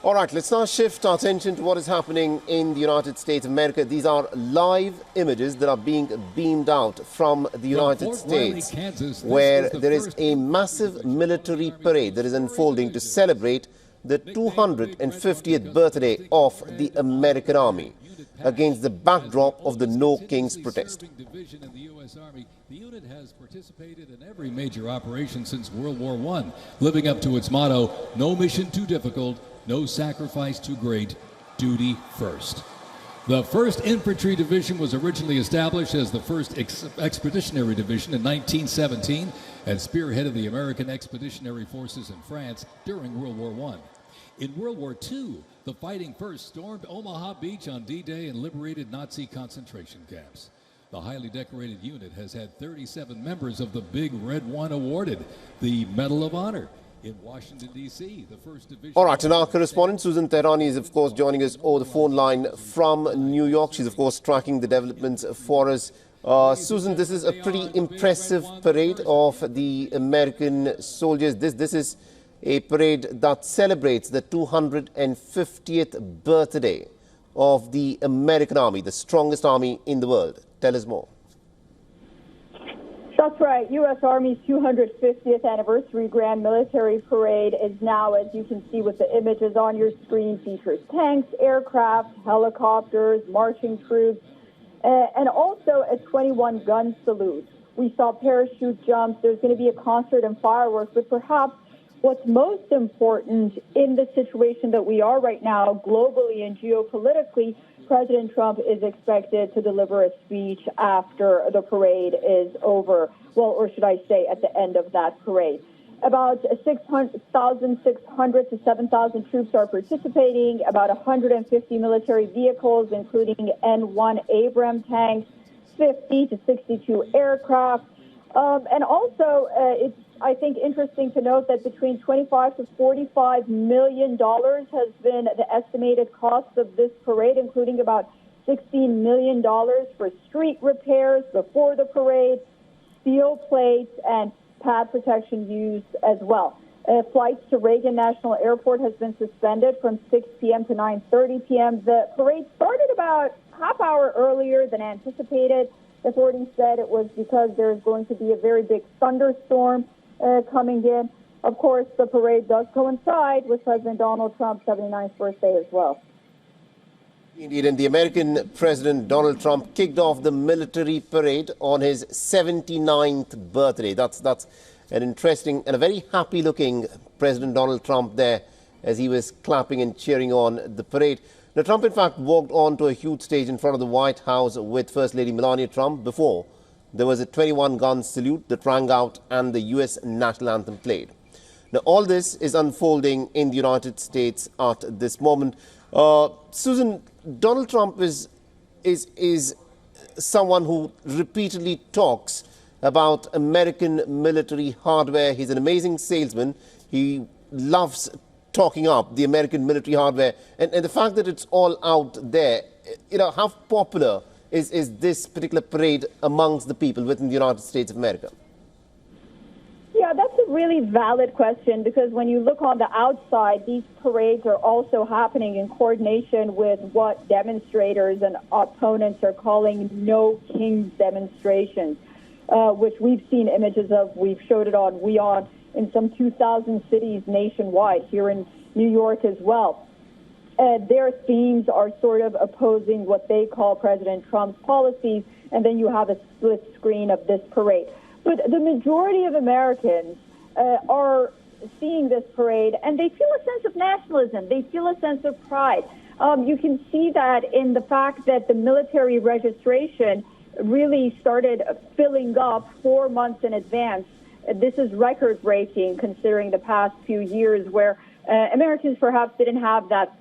All right, let's now shift our attention to what is happening in the United States of America. These are live images that are being beamed out from the United States, where there is a massive military parade that is unfolding to celebrate the 250th birthday of the American Army against the backdrop of the No Kings protest. The unit has participated in every major operation since World War I, living up to its motto, no mission too difficult, no sacrifice too great, duty first. The 1st Infantry Division was originally established as the 1st Expeditionary Division in 1917 and spearheaded the American Expeditionary Forces in France during World War I. In World War II, the Fighting First stormed Omaha Beach on D-Day and liberated Nazi concentration camps. The highly decorated unit has had 37 members of the Big Red One awarded the Medal of Honor. In Washington, D.C., the 1st Division... All right, and our correspondent Susan Tehrani is, of course, joining us over the phone line from New York. She's, of course, tracking the developments for us. Susan, this is a pretty impressive parade of the American soldiers. This is a parade that celebrates the 250th birthday of the American Army, the strongest army in the world. Tell us more. That's right. U.S. Army's 250th anniversary Grand Military Parade is now, as you can see with the images on your screen, features tanks, aircraft, helicopters, marching troops, and also a 21-gun salute. We saw parachute jumps. There's going to be a concert and fireworks, but perhaps what's most important in the situation that we are right now, globally and geopolitically, President Trump is expected to deliver a speech after the parade is over. Well, or should I say at the end of that parade. About 6,600 to 7,000 troops are participating, about 150 military vehicles, including N-1 Abrams tanks, 50 to 62 aircraft. And also, it's, I think, interesting to note that between $25 to $45 million has been the estimated cost of this parade, including about $16 million for street repairs before the parade, steel plates, and pad protection used as well. Flights to Reagan National Airport has been suspended from 6 p.m. to 9:30 p.m. The parade started about half hour earlier than anticipated. Authorities said it was because there's going to be a very big thunderstorm coming in. Of course, the parade does coincide with President Donald Trump's 79th birthday as well. Indeed, and the American President Donald Trump kicked off the military parade on his 79th birthday. That's an interesting and a very happy-looking President Donald Trump there as he was clapping and cheering on the parade. Now, Trump, in fact, walked onto a huge stage in front of the White House with First Lady Melania Trump before there was a 21-gun salute that rang out and the U.S. national anthem played. Now, all this is unfolding in the United States at this moment. Susan, Donald Trump is someone who repeatedly talks about American military hardware. He's an amazing salesman. He loves talking up the American military hardware. And the fact that it's all out there, how popular is this particular parade amongst the people within the United States of America? Yeah, that's a really valid question, because when you look on the outside, these parades are also happening in coordination with what demonstrators and opponents are calling No Kings demonstrations, which we've seen images of. We've showed it on WION in some 2,000 cities nationwide, here in New York as well. Their themes are sort of opposing what they call President Trump's policies, and then you have a split screen of this parade. But the majority of Americans are seeing this parade, and they feel a sense of nationalism. They feel a sense of pride. You can see that in the fact that the military registration really started filling up 4 months in advance. This is record-breaking considering the past few years where Americans perhaps didn't have that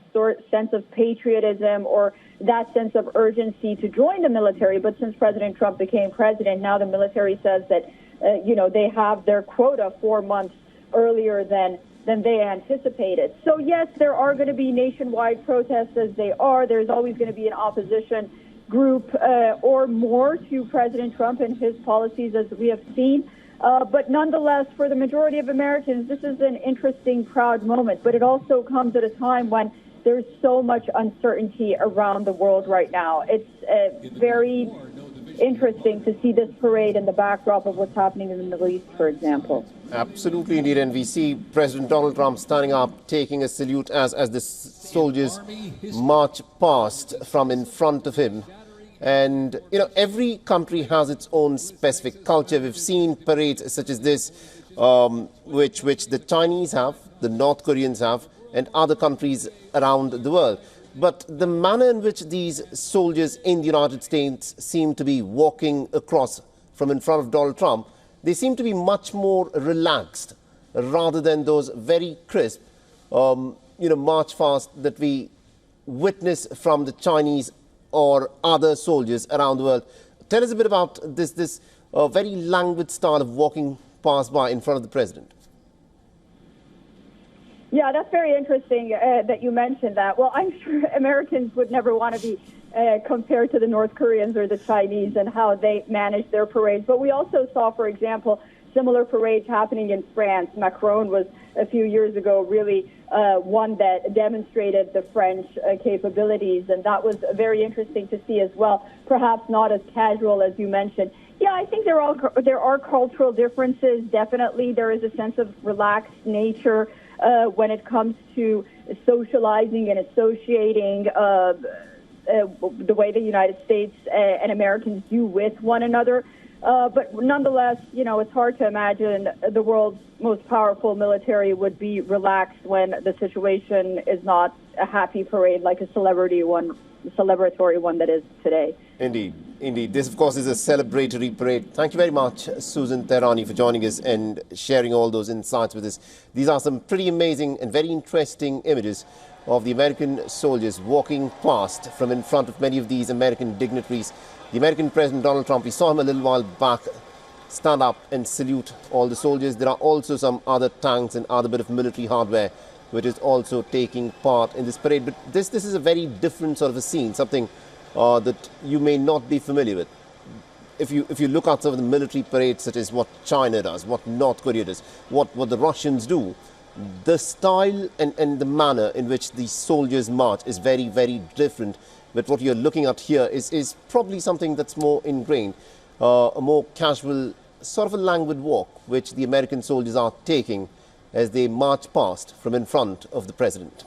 sense of patriotism or that sense of urgency to join the military. But since President Trump became president, now the military says that, they have their quota 4 months earlier than they anticipated. So, yes, there are going to be nationwide protests, as they are. There's always going to be an opposition group or more to President Trump and his policies, as we have seen. But nonetheless, for the majority of Americans, this is an interesting, proud moment. But it also comes at a time when there's so much uncertainty around the world right now. It's very interesting to see this parade in the backdrop of what's happening in the Middle East, for example. Absolutely, indeed. And we see President Donald Trump standing up, taking a salute as the soldiers march past from in front of him. And, you know, every country has its own specific culture. We've seen parades such as this, which the Chinese have, the North Koreans have, and other countries around the world. But the manner in which these soldiers in the United States seem to be walking across from in front of Donald Trump, they seem to be much more relaxed rather than those very crisp, march past that we witness from the Chinese or other soldiers around the world. Tell us a bit about this very languid style of walking past by in front of the president. Yeah, that's very interesting that you mentioned that. Well, I'm sure Americans would never want to be compared to the North Koreans or the Chinese and how they manage their parades. But we also saw, for example, similar parades happening in France. Macron was a few years ago really one that demonstrated the French capabilities, and that was very interesting to see as well. Perhaps not as casual as you mentioned. Yeah, I think there are cultural differences. Definitely, there is a sense of relaxed nature when it comes to socializing and associating the way the United States and Americans do with one another. But nonetheless, you know, it's hard to imagine the world's most powerful military would be relaxed when the situation is not a happy parade like a celebratory one that is today. Indeed, indeed. This, of course, is a celebratory parade. Thank you very much, Susan Tehrani, for joining us and sharing all those insights with us. These are some pretty amazing and very interesting images of the American soldiers walking past from in front of many of these American dignitaries. The American President Donald Trump, we saw him a little while back stand up and salute all the soldiers. There are also some other tanks and other bit of military hardware which is also taking part in this parade. But this is a very different sort of a scene, something that you may not be familiar with. If you look at some of the military parades, such as what China does, what North Korea does, what the Russians do, the style and the manner in which the soldiers march is very, very different. But what you're looking at here is probably something that's more ingrained, a more casual, sort of a languid walk, which the American soldiers are taking as they march past from in front of the president.